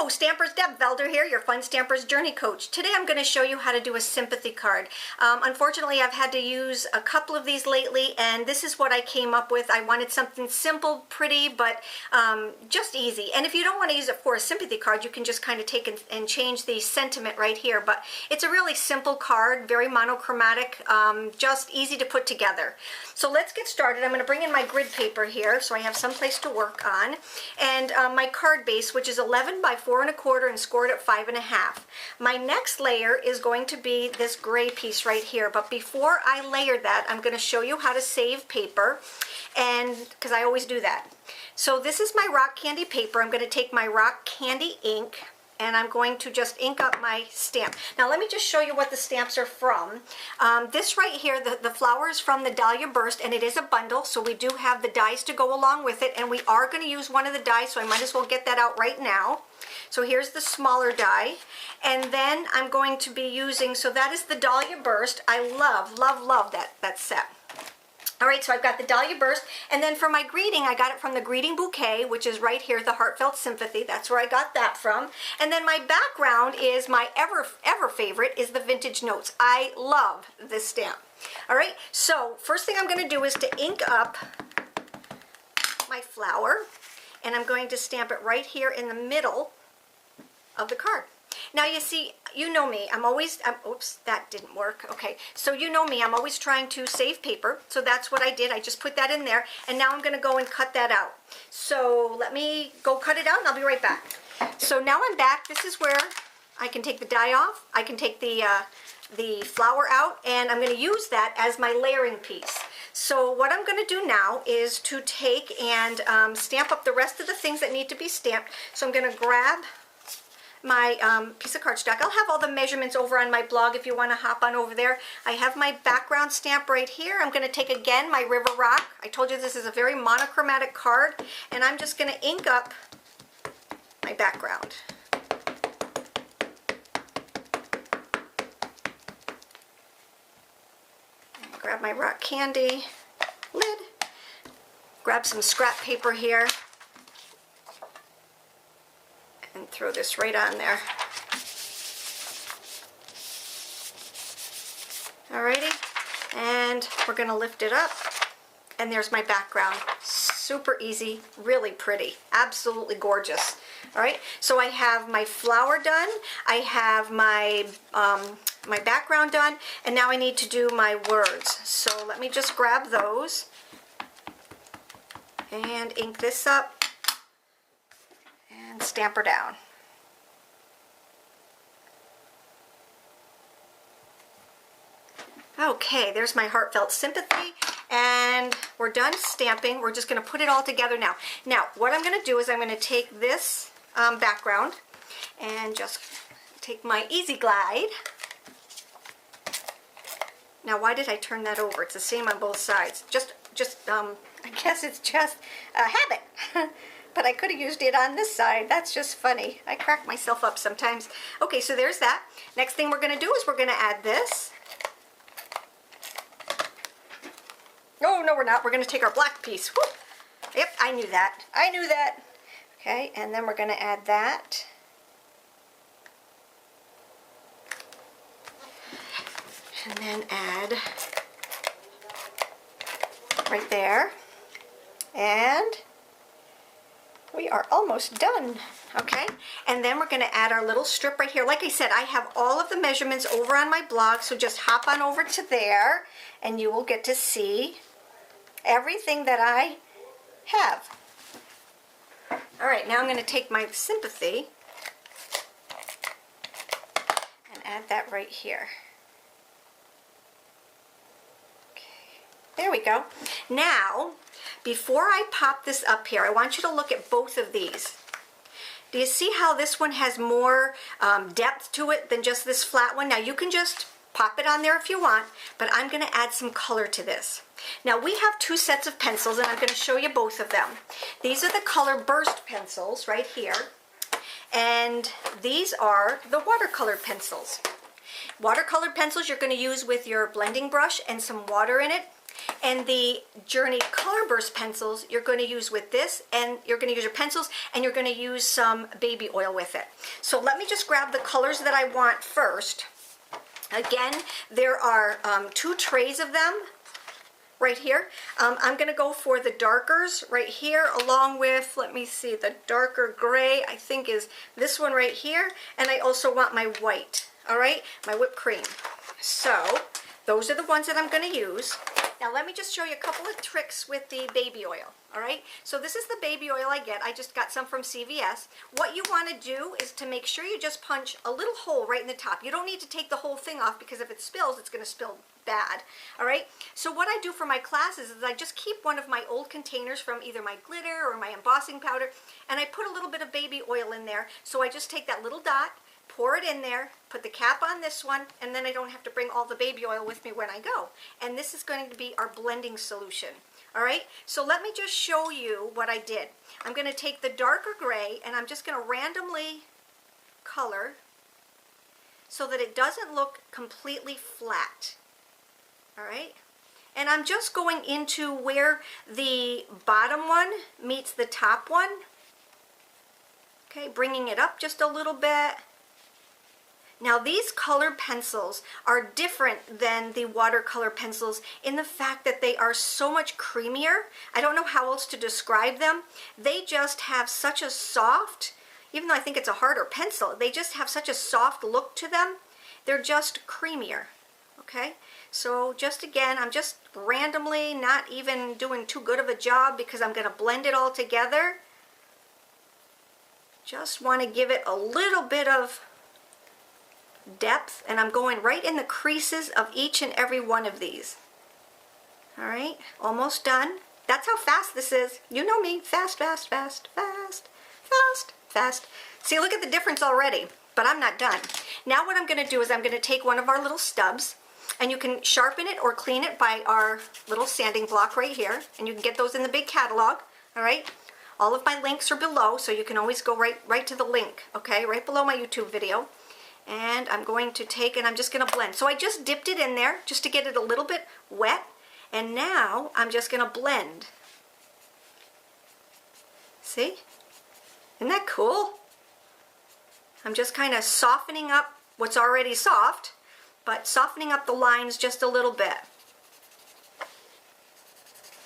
Hello Stampers, Deb Valder here, your Fun Stampers Journey Coach. Today I'm going to show you how to do a sympathy card. Unfortunately, I've had to use a couple of these lately, and this is what I came up with. I wanted something simple, pretty, but just easy. And if you don't want to use it for a sympathy card, you can just kind of take and change the sentiment right here. But it's a really simple card, very monochromatic, just easy to put together. So let's get started. I'm going to bring in my grid paper here so I have some place to work on. And my card base, which is 11 by 4 1/4 and scored at 5 1/2. My next layer is going to be this gray piece right here, but before I layer that, I'm going to show you how to save paper, and because I always do that. So this is my rock candy paper. I'm going to take my rock candy ink and I'm going to just ink up my stamp. Now let me just show you what the stamps are from. This right here, the flower is from the Dahlia Burst, and it is a bundle, so we do have the dies to go along with it, and we are going to use one of the dies, so I might as well get that out right now. So here's the smaller die, and then I'm going to be using, so that is the Dahlia Burst. I love, love, love that set. All right, so I've got the Dahlia Burst, and then for my greeting, I got it from the Greeting Bouquet, which is right here, the Heartfelt Sympathy. That's where I got that from. And then my background is my ever favorite, is the Vintage Notes. I love this stamp. All right, so first thing I'm going to do is to ink up my flower, and I'm going to stamp it right here in the middle of the card. Now you see, you know me, oops, that didn't work. Okay, so you know me, I'm always trying to save paper, so that's what I did. I just put that in there, and now I'm going to go and cut that out. So let me go cut it out, and I'll be right back. So now I'm back. This is where I can take the die off, I can take the flower out, and I'm going to use that as my layering piece. So what I'm going to do now is to take and stamp up the rest of the things that need to be stamped. So I'm going to grab my piece of cardstock. I'll have all the measurements over on my blog if you want to hop on over there. I have my background stamp right here. I'm going to take again my River Rock. I told you this is a very monochromatic card, and I'm just going to ink up my background. And grab my rock candy lid. Grab some scrap paper here. And throw this right on there. Alrighty, and we're going to lift it up, and there's my background. Super easy, really pretty, absolutely gorgeous. Alright, so I have my flower done, I have my my background done, and now I need to do my words. So let me just grab those and ink this up and stamp her down. Okay, there's my Heartfelt Sympathy, and we're done stamping. We're just going to put it all together now. Now, what I'm going to do is I'm going to take this background and just take my Easy Glide. Now, why did I turn that over? It's the same on both sides. I guess it's just a habit. But I could have used it on this side. That's just funny. I crack myself up sometimes. Okay, so there's that. Next thing we're going to do is we're going to add this. Oh, no, we're not. We're going to take our black piece. Whoop. Yep, I knew that. I knew that. Okay, and then we're going to add that. And then add right there. And we are almost done. Okay, and then we're going to add our little strip right here. Like I said, I have all of the measurements over on my blog, so just hop on over to there and you will get to see everything that I have. All right, now I'm going to take my sympathy and add that right here. Okay, there we go. Now, before I pop this up here, I want you to look at both of these. Do you see how this one has more depth to it than just this flat one? Now you can just pop it on there if you want, but I'm going to add some color to this. Now we have two sets of pencils, and I'm going to show you both of them. These are the color burst pencils right here, and these are the watercolor pencils. Watercolor pencils you're going to use with your blending brush and some water in it. And the Journey Color Burst pencils you're going to use with this, and you're going to use your pencils, and you're going to use some baby oil with it. So let me just grab the colors that I want first. Again, there are 2 trays of them right here. I'm going to go for the darkers right here, along with, let me see, the darker gray, I think is this one right here. And I also want my white, all right, my whipped cream. So those are the ones that I'm going to use. Now let me just show you a couple of tricks with the baby oil, all right? So this is the baby oil I get. I just got some from CVS. What you want to do is to make sure you just punch a little hole right in the top. You don't need to take the whole thing off, because if it spills, it's going to spill bad, all right? So what I do for my classes is I just keep one of my old containers from either my glitter or my embossing powder, and I put a little bit of baby oil in there. So I just take that little dot, pour it in there, put the cap on this one, and then I don't have to bring all the baby oil with me when I go. And this is going to be our blending solution. All right, so let me just show you what I did. I'm going to take the darker gray, and I'm just going to randomly color so that it doesn't look completely flat. All right, and I'm just going into where the bottom one meets the top one. Okay, bringing it up just a little bit. Now these colored pencils are different than the watercolor pencils in the fact that they are so much creamier. I don't know how else to describe them. They just have such a soft, even though I think it's a harder pencil, they just have such a soft look to them. They're just creamier, okay? So just again, I'm just randomly, not even doing too good of a job because I'm going to blend it all together. Just want to give it a little bit of depth, and I'm going right in the creases of each and every one of these. All right, almost done. That's how fast this is. You know me, fast, fast, fast, fast, fast, fast. See, look at the difference already, but I'm not done. Now what I'm going to do is I'm going to take one of our little stubs, and you can sharpen it or clean it by our little sanding block right here, and you can get those in the big catalog, all right? All of my links are below, so you can always go right to the link, okay, right below my YouTube video. And I'm going to take, and I'm just going to blend. So I just dipped it in there just to get it a little bit wet, and now I'm just going to blend. See? Isn't that cool? I'm just kind of softening up what's already soft, but softening up the lines just a little bit.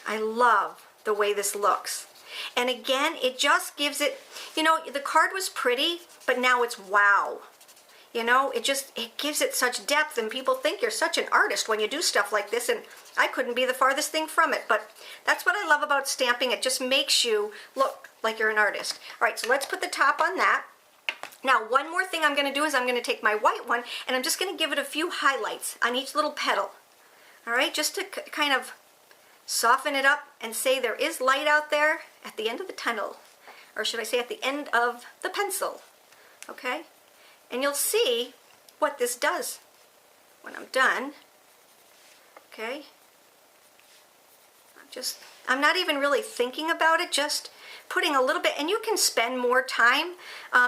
I love the way this looks. And again, it just gives it, you know, the card was pretty, but now it's wow. You know, it gives it such depth, and people think you're such an artist when you do stuff like this, and I couldn't be the farthest thing from it. But that's what I love about stamping. It just makes you look like you're an artist. All right, so let's put the top on that. Now, one more thing I'm going to do is I'm going to take my white one, and I'm just going to give it a few highlights on each little petal. All right, just to kind of soften it up and say there is light out there at the end of the tunnel, or should I say at the end of the pencil, okay? And you'll see what this does when I'm done, okay? I'm not even really thinking about it, just putting a little bit, and you can spend more time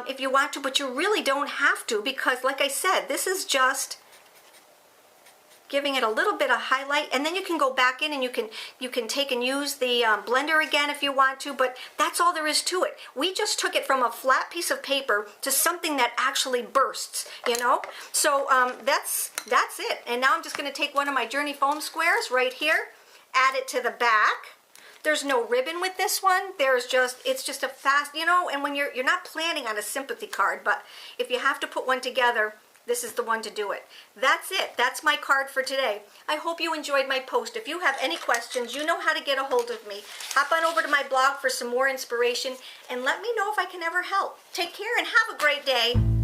if you want to, but you really don't have to, because like I said, this is just giving it a little bit of highlight, and then you can go back in and you can take and use the blender again if you want to, but that's all there is to it. We just took it from a flat piece of paper to something that actually bursts, you know? So that's it. And now I'm just going to take one of my Journey foam squares right here, add it to the back. There's no ribbon with this one. It's just a fast, you know, and when you're not planning on a sympathy card, but if you have to put one together, this is the one to do it. That's it. That's my card for today. I hope you enjoyed my post. If you have any questions, you know how to get a hold of me. Hop on over to my blog for some more inspiration, and let me know if I can ever help. Take care and have a great day.